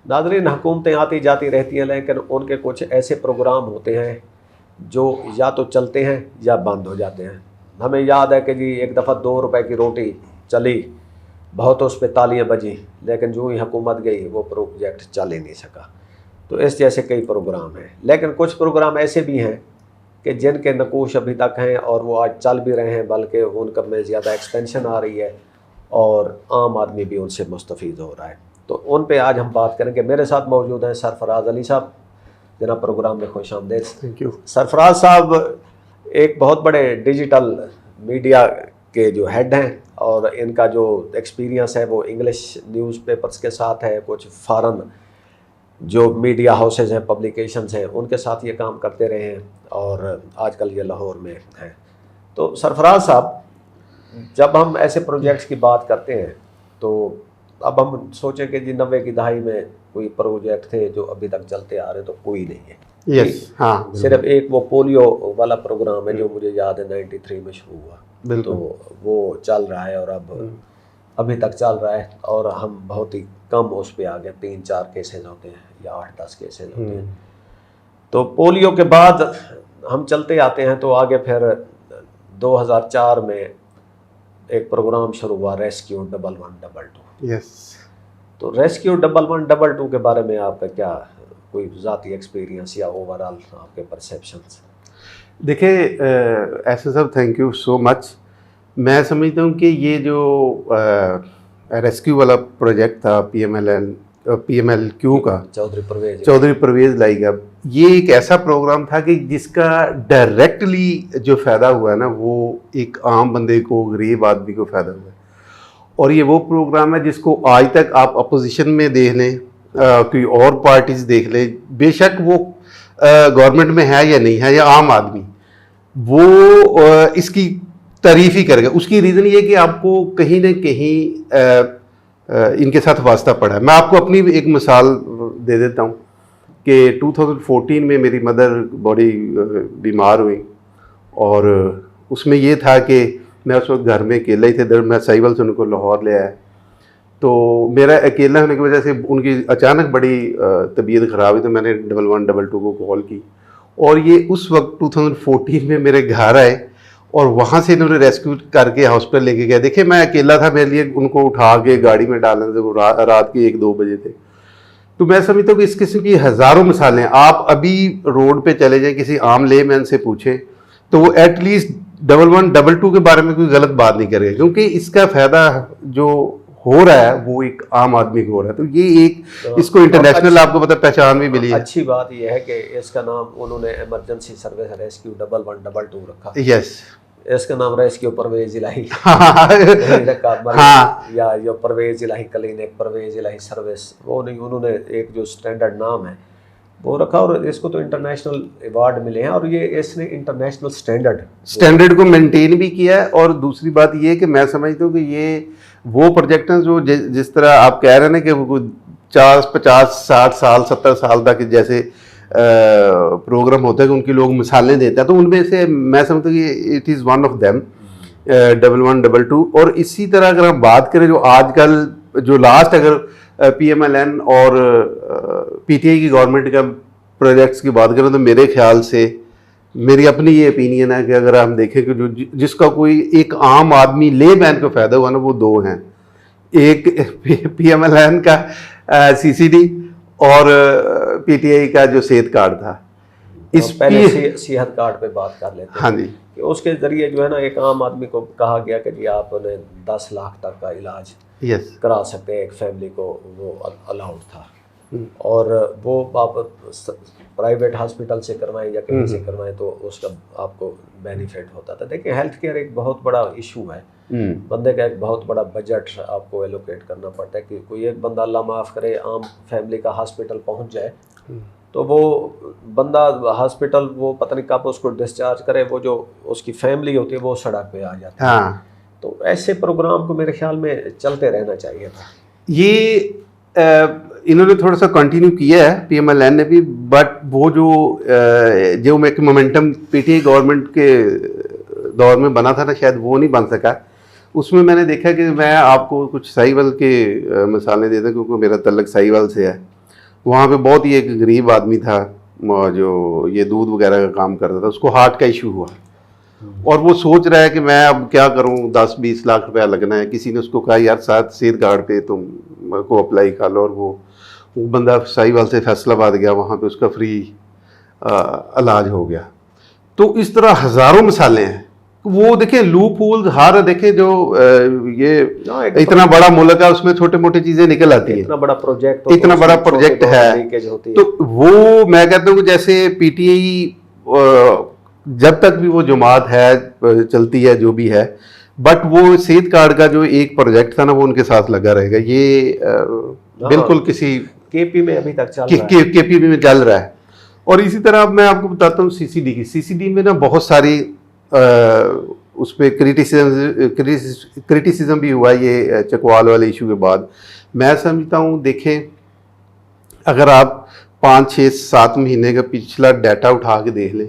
नाज़रीन, हुकूमतें आती जाती रहती हैं, लेकिन उनके कुछ ऐसे प्रोग्राम होते हैं जो या तो चलते हैं या बंद हो जाते हैं। हमें याद है कि जी एक दफ़ा 2 रुपए की रोटी चली, बहुत उस पर तालियाँ बजी, लेकिन जो ही हुकूमत गई वो प्रोजेक्ट चल ही नहीं सका। तो इस जैसे कई प्रोग्राम हैं, लेकिन कुछ प्रोग्राम ऐसे भी हैं कि जिनके नकूश अभी तक हैं और वो आज चल भी रहे हैं, बल्कि उनका में ज़्यादा एक्सपेंशन आ रही है और आम आदमी भी उनसे मुस्तफ़ीद हो रहा है। तो उन पे आज हम बात करेंगे। मेरे साथ मौजूद हैं सरफराज अली साहब। जनाब, प्रोग्राम में खुश आमदीद। Thank you. सरफराज साहब एक बहुत बड़े डिजिटल मीडिया के जो हेड हैं और इनका जो एक्सपीरियंस है वो इंग्लिश न्यूज़पेपर्स के साथ है, कुछ फ़ॉरेन जो मीडिया हाउसेज हैं, पब्लिकेशंस हैं, उनके साथ ये काम करते रहे हैं और आजकल ये लाहौर में हैं। तो सरफराज साहब, जब हम ऐसे प्रोजेक्ट्स की बात करते हैं तो अब हम सोचें कि जी 90 की दहाई में कोई प्रोजेक्ट थे जो अभी तक चलते आ रहे, तो कोई नहीं है। यस, हाँ, सिर्फ एक वो पोलियो वाला प्रोग्राम है जो मुझे याद है 93 में शुरू हुआ, तो वो चल रहा है और अब अभी तक चल रहा है और हम बहुत ही कम उस पर आ गए। 3-4 केसेज होते हैं या 8-10 केसेज होते हैं। तो पोलियो के बाद हम चलते आते हैं तो आगे फिर 2004 में एक प्रोग्राम शुरू हुआ, रेस्क्यू 1112। यस। तो रेस्क्यू 1112 के बारे में आपका क्या कोई ज़ाती एक्सपीरियंस या ओवरऑल आपके परसेप्शंस? देखिए, ऐसे सब थैंक यू सो मच। मैं समझता हूँ कि ये जो रेस्क्यू वाला प्रोजेक्ट था PMLQ का, चौधरी परवेज़ लाई का, ये एक ऐसा प्रोग्राम था कि जिसका डायरेक्टली जो फ़ायदा हुआ है ना, वो एक आम बंदे को, गरीब आदमी को फ़ायदा हुआ है। और ये वो प्रोग्राम है जिसको आज तक आप अपोजिशन में देख लें, कोई और पार्टीज़ देख लें, बेशक वो गवर्नमेंट में है या नहीं है, या आम आदमी, वो इसकी तारीफ़ ही करेगा। उसकी रीज़न ये कि आपको कहीं ना कहीं इनके साथ वास्ता पड़ा है। मैं आपको अपनी एक मिसाल दे देता हूँ कि 2014 में मेरी मदर बड़ी बीमार हुई और उसमें ये था कि मैं उस वक्त घर में अकेला ही थे। मैं साहिवाल से उनको लाहौर ले आया, तो मेरा अकेला होने की वजह से उनकी अचानक बड़ी तबीयत ख़राब हुई, तो मैंने 1112 को कॉल की और ये उस वक्त 2014 में मेरे घर आए और वहाँ से इन्होंने रेस्क्यू करके हॉस्पिटल लेके गए। देखिए, मैं अकेला था, मेरे लिए उनको उठा के गाड़ी में डालने से वो रात के 1-2 बजे थे। तो मैं समझता हूँ कि इस किस्म की हज़ारों मिसालें, आप अभी रोड पे चले जाएं, किसी आम लेमैन से पूछें तो वो एटलीस्ट 1112 के बारे में कोई गलत बात नहीं करेगा, क्योंकि इसका फ़ायदा जो हो रहा है वो एक आम आदमी को हो रहा है। तो ये एक तो इसको इंटरनेशनल आपको पता पहचान भी मिली है। अच्छी बात यह है कि इसका नाम उन्होंने इमरजेंसी सर्विस रेस्क्यू 1112 रखा। यस, इसका नाम रेस्क्यू परवेज़ इलाही या जो परवेज़ इलाही क्लिनिक, परवेज़ इलाही सर्विस, वो नहीं, उन्होंने एक जो स्टैंडर्ड नाम है वो रखा और इसको तो इंटरनेशनल अवार्ड मिले हैं और ये इसने इंटरनेशनल स्टैंडर्ड को मेंटेन भी किया है। और दूसरी बात ये है कि मैं समझता हूँ कि ये वो प्रोजेक्ट हैं जो जिस तरह आप कह रहे हैं ना कि वो 40, 50, 60 साल, 70 साल तक जैसे प्रोग्राम होता है कि उनकी लोग मिसालें देते हैं, तो उनमें से मैं समझता हूँ कि it is one of them 1112। और इसी तरह अगर हम बात करें जो आजकल जो लास्ट अगर PMLN और PTI की गवर्नमेंट का प्रोजेक्ट्स की बात करें तो मेरे ख्याल से, मेरी अपनी ये ओपिनियन है कि अगर हम देखें कि जो जिसका कोई एक आम आदमी लेमैन को फ़ायदा हुआ ना, वो 2 हैं। एक PMLN का CCD और PTI का जो सेहत कार्ड था। इस पहले सेहत कार्ड पे बात कर लेते हैं। हाँ जी, कि उसके ज़रिए जो है ना एक आम आदमी को कहा गया कि जी आप उन्हें 10 लाख तक का इलाज करा सकते हैं, एक फैमिली को वो अलाउड था। और वो आप प्राइवेट हॉस्पिटल से करवाएं या कहीं से करवाएं तो उसका आपको बेनिफिट होता था। देखिए, हेल्थ केयर एक बहुत बड़ा इशू है। बंदे का एक बहुत बड़ा बजट आपको एलोकेट करना पड़ता है कि कोई एक बंदा, अल्लाह माफ़ करे, आम फैमिली का हॉस्पिटल पहुंच जाए तो वो बंदा हॉस्पिटल वो पता नहीं कब उसको डिस्चार्ज करे, वो जो उसकी फैमिली होती है वो सड़क पे आ जाती है। हाँ। तो ऐसे प्रोग्राम को मेरे ख्याल में चलते रहना चाहिए था। ये इन्होंने थोड़ा सा कंटिन्यू किया है PMLN ने भी, बट वो जो एक मोमेंटम PTI गवर्नमेंट के दौर में बना था ना, शायद वो नहीं बन सका। उसमें मैंने देखा कि मैं आपको कुछ साहिवाल के मिसालें देता हूँ क्योंकि मेरा तल्लक साहिवाल से है। वहाँ पे बहुत ही एक गरीब आदमी था जो ये दूध वगैरह का काम करता था, उसको हार्ट का इशू हुआ और वो सोच रहा है कि मैं अब क्या करूं, 10-20 लाख रुपया लगना है। किसी ने उसको कहा यार साथ सेहत कार्ड पे तुम को अप्लाई कर लो, और वो बंदा साहिवाल से फैसलाबाद गया, वहाँ पे उसका फ्री इलाज हो गया। तो इस तरह हज़ारों मिसालें हैं। वो देखें लूप होल हर देखें जो ये इतना बड़ा मुल्क है उसमें छोटे मोटे चीज़ें निकल आती है। इतना बड़ा प्रोजेक्ट इतना बड़ा प्रोजेक्ट है तो वो मैं कहता हूँ कि जैसे पीटीआई जब तक भी वो जमात है चलती है जो भी है, बट वो सेहत कार्ड का जो एक प्रोजेक्ट था ना वो उनके साथ लगा रहेगा। ये बिल्कुल किसी केपी में अभी तक चल रहा है, केपी में चल रहा है। और इसी तरह अब मैं आपको बताता हूँ सीसीडी में ना बहुत सारी उस पर क्रिटिसिज्म भी हुआ ये चकवाल वाले इशू के बाद। मैं समझता हूँ देखें अगर आप 5-6-7 महीने का पिछला डाटा उठा के देख लें,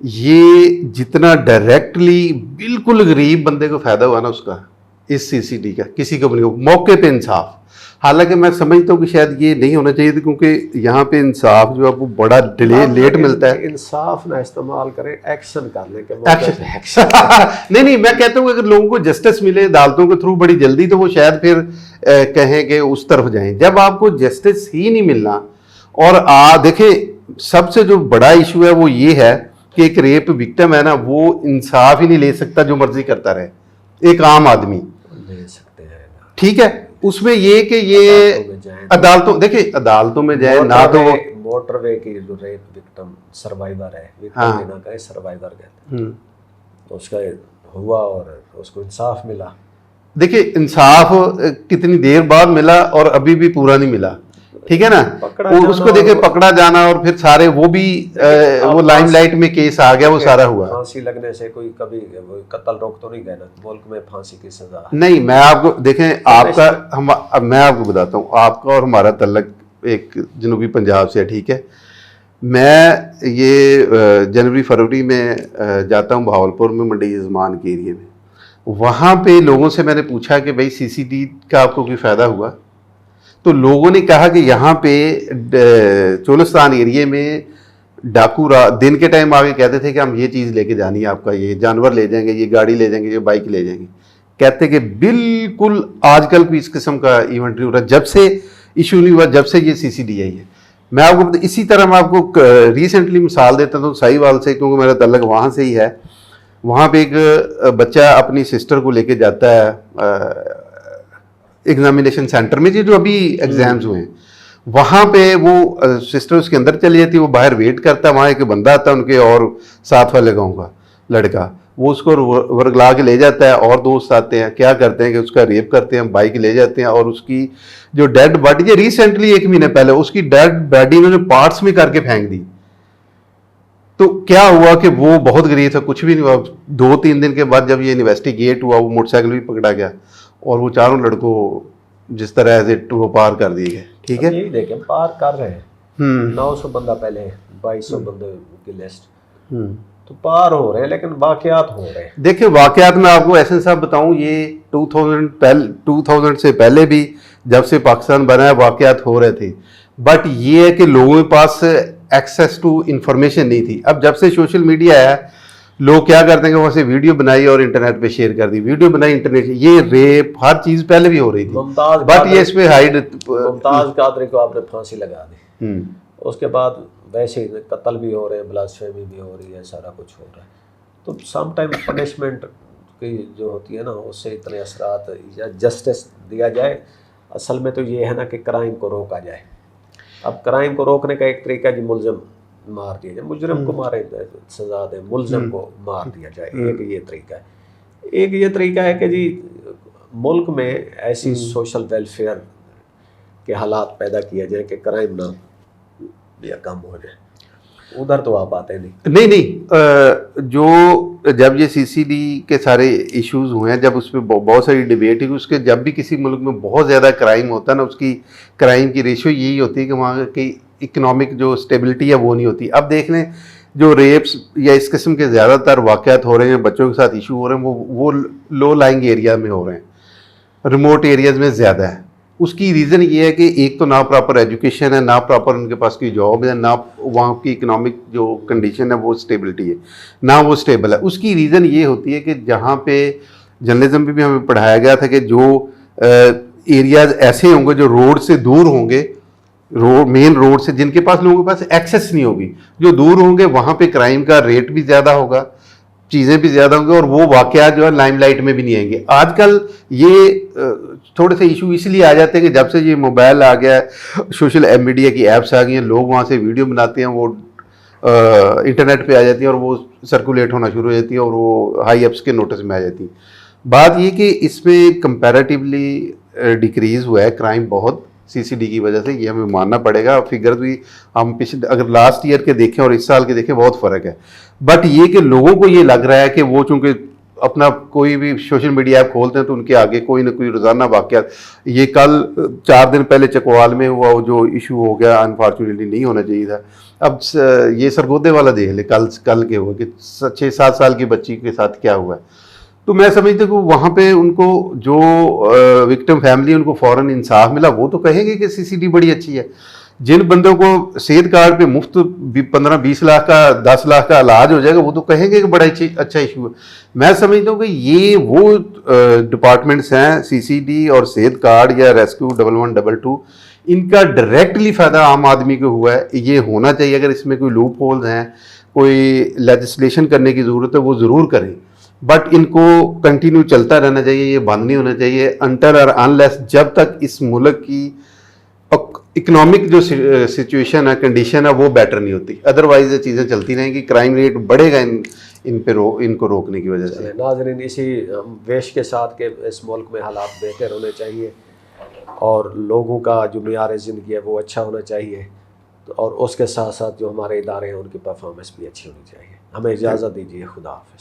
ये जितना डायरेक्टली बिल्कुल गरीब बंदे को फायदा हुआ ना उसका इस सीसीडी का, किसी कंपनी को मौके पे इंसाफ। हालांकि मैं समझता हूँ कि शायद ये नहीं होना चाहिए था क्योंकि यहाँ पे इंसाफ जो है वो बड़ा डिले लेट मिलता है। इंसाफ ना इस्तेमाल करें, एक्शन कर लें एक्शन नहीं मैं कहता हूँ अगर लोगों को जस्टिस मिले अदालतों के थ्रू बड़ी जल्दी तो वो शायद फिर कहें कि उस तरफ जाएं। जब आपको जस्टिस ही नहीं मिलना और देखें सबसे जो बड़ा इशू है वो ये है कि एक रेप विक्टिम है ना वो इंसाफ ही नहीं ले सकता, जो मर्जी करता रहे एक आम आदमी ले सकते हैं। ठीक है, उसमें ये कि ये अदालतों देखिए अदालतों में जाए ना तो मोटरवे की जो रेप विक्टिम सर्वाइवर है, विक्टिम भी ना कहे सर्वाइवर कहते हैं, तो उसका हुआ और उसको इंसाफ मिला। देखिए इंसाफ कितनी देर बाद मिला और अभी भी पूरा नहीं मिला, ठीक है ना। उसको देखे पकड़ा जाना और फिर सारे वो भी वो लाइमलाइट में केस आ गया, वो सारा हुआ। फांसी लगने से कोई कभी कत्ल रोक तो नहीं गया ना मुल्क में, फांसी की सजा नहीं। मैं आपको देखें आपका मैं आपको बताता हूँ, आपका और हमारा तल्लक एक जनूबी पंजाब से है, ठीक है। मैं ये जनवरी फरवरी में जाता हूँ बहावलपुर में मंडी ज़मान के एरिए में। वहाँ पे लोगों से मैंने पूछा कि भाई सीसीडी का आपको कोई फ़ायदा हुआ, तो लोगों ने कहा कि यहाँ पे चोलिस्तान एरिए में डाकू दिन के टाइम आगे कहते थे कि हम ये चीज़ लेके जानी है, आपका ये जानवर ले जाएंगे, ये गाड़ी ले जाएंगे, ये बाइक ले जाएंगे। कहते कि बिल्कुल आजकल भी इस किस्म का इवेंट नहीं हो रहा जब से इशू नहीं हुआ, जब से ये सीसीडी आई है। मैं आपको इसी तरह मैं आपको रिसेंटली मिसाल देता हूँ साहिवाल से, क्योंकि मेरा तल्लक वहाँ से ही है। वहाँ पे एक बच्चा अपनी सिस्टर को लेके जाता है एग्जामिनेशन सेंटर में, जो अभी एग्जाम्स हुए हैं, वहाँ पे वो सिस्टर उसके अंदर चली जाती है, वो बाहर वेट करता है, वहाँ एक बंदा आता है उनके और साथ वाले गाँव का लड़का, वो उसको वर्गला के ले जाता है और दोस्त आते हैं, क्या करते हैं कि उसका रेप करते हैं, बाइक ले जाते हैं और उसकी जो डेड बॉडी, ये रिसेंटली 1 महीने पहले उसकी डेड बॉडी उन्होंने पार्ट्स में करके फेंक दी। तो क्या हुआ कि वो बहुत गरीब था, कुछ भी नहीं हुआ। 2-3 दिन के बाद जब ये इन्वेस्टिगेट हुआ, वो मोटरसाइकिल भी पकड़ा गया और वो चारों लड़कों जिस तरह एज इट वो पार कर दिए गए। ठीक है, यही देखें पार कर रहे हैं 900 बंदा पहले 2200 बंदे की लिस्ट, तो पार हो रहे हैं, लेकिन वाकयात हो रहे हैं। देखिए वाकयात में आपको एहसन साहब बताऊं, ये 2000 से पहले भी जब से पाकिस्तान बना है वाकयात हो रहे थे, बट ये है कि लोगों के पास एक्सेस टू इंफॉर्मेशन नहीं थी। अब जब से सोशल मीडिया है, लोग क्या करते हैं कि वहाँ से वीडियो बनाई और इंटरनेट पे शेयर कर दी, वीडियो बनाई इंटरनेट, ये रेप हर चीज़ पहले भी हो रही थी, बट ये इस पे हाइड। मुमताज कादरी को आपने फांसी लगा दी, उसके बाद वैसे ही कत्ल भी हो रहे हैं, ब्लास्फेमी भी हो रही है, सारा कुछ हो रहा है। तो सम टाइम पनिशमेंट की जो होती है ना, उससे इतने असरात या जस्टिस दिया जाए। असल में तो ये है ना कि क्राइम को रोका जाए। अब क्राइम को रोकने का एक तरीका जी मुलजिम मार दिया जाए, मुजरिम को मारे सजा दे, मुलजिम को मार दिया जाए, एक ये तरीका है। एक ये तरीका है कि जी मुल्क में ऐसी सोशल वेलफेयर के हालात पैदा किया जाए कि क्राइम ना या कम हो जाए। उधर तो आप आते नहीं। जो जब ये सीसीडी के सारे इश्यूज हुए हैं, जब उस पर बहुत सारी डिबेट हुई, उसके जब भी किसी मुल्क में बहुत ज़्यादा क्राइम होता है ना, उसकी क्राइम की रेशियो यही होती है कि वहाँ की इकोनॉमिक जो स्टेबिलिटी है वो नहीं होती। अब देख लें जो रेप्स या इस किस्म के ज़्यादातर वाक़यात हो रहे हैं, बच्चों के साथ इशू हो रहे हैं, वो लो लाइंग एरिया में हो रहे हैं, रिमोट एरियाज़ में ज़्यादा है। उसकी रीज़न ये है कि एक तो ना प्रॉपर एजुकेशन है, ना प्रॉपर उनके पास कोई जॉब है, ना वहाँ की इकोनॉमिक जो कंडीशन है वो स्टेबिलिटी है, ना वो स्टेबल है। उसकी रीज़न ये होती है कि जहाँ पे जर्नलिज्म में भी हमें पढ़ाया गया था कि जो एरियाज ऐसे होंगे जो रोड से दूर होंगे, मेन रोड से, जिनके पास लोगों के पास एक्सेस नहीं होगी, जो दूर होंगे, वहाँ पे क्राइम का रेट भी ज़्यादा होगा, चीज़ें भी ज़्यादा होंगी और वो वाक़या जो है लाइमलाइट में भी नहीं आएंगे। आजकल ये थोड़े से इशू इसलिए आ जाते हैं कि जब से ये मोबाइल आ गया है, सोशल मीडिया की ऐप्स आ गई हैं, लोग वहाँ से वीडियो बनाते हैं, वो इंटरनेट पे आ जाती हैं और वो सर्कुलेट होना शुरू हो जाती है और वो हाई अप्स के नोटिस में आ जाती है। बात ये कि इसमें कंपैरेटिवली डिक्रीज़ हुआ है क्राइम बहुत, सीसीडी की वजह से, ये हमें मानना पड़ेगा। फिगर भी हम पिछले अगर लास्ट ईयर के देखें और इस साल के देखें बहुत फ़र्क है। बट ये कि लोगों को ये लग रहा है कि वो चूँकि अपना कोई भी सोशल मीडिया ऐप खोलते हैं तो उनके आगे कोई ना कोई रोज़ाना वाक़या, ये कल 4 दिन पहले चकवाल में हुआ वो जो इशू हो गया, अनफॉर्चुनेटली नहीं होना चाहिए था। अब ये सरगोदे वाला देख ले, कल के हुआ कि 6-7 साल की बच्ची के साथ क्या हुआ है। तो मैं समझता हूँ कि वहाँ पे उनको जो विक्टिम फैमिली, उनको फ़ौरन इंसाफ मिला, वो तो कहेंगे कि सीसीडी बड़ी अच्छी है। जिन बंदों को सेहत कार्ड पे मुफ्त 15-20 लाख का 10 लाख का इलाज हो जाएगा, वो तो कहेंगे कि बड़ा अच्छा इशू है। मैं समझता हूँ कि ये वो डिपार्टमेंट्स हैं, सीसीडी और सेहत कार्ड या रेस्क्यू 1112, इनका डायरेक्टली फ़ायदा आम आदमी को हुआ है। ये होना चाहिए। अगर इसमें कोई लूप होल्स हैं, कोई लेजिस्लेशन करने की ज़रूरत है, वो ज़रूर करें, बट इनको कंटिन्यू चलता रहना चाहिए, ये बंद नहीं होना चाहिए अनटिल और अनलेस जब तक इस मुल्क की इकोनॉमिक जो सिचुएशन है, कंडीशन है, वो बेटर नहीं होती। अदरवाइज ये चीज़ें चलती रहेंगी, क्राइम रेट बढ़ेगा इनको रोकने की वजह से। नाज़रीन, इसी वेश के साथ के इस मुल्क में हालात बेहतर होने चाहिए और लोगों का जो मियार ज़िंदगी है वो अच्छा होना चाहिए, और उसके साथ साथ जो हमारे इदारे हैं उनकी परफॉर्मेंस भी अच्छी होनी चाहिए। हमें इजाज़त दीजिए। खुदा हाफ़िज़।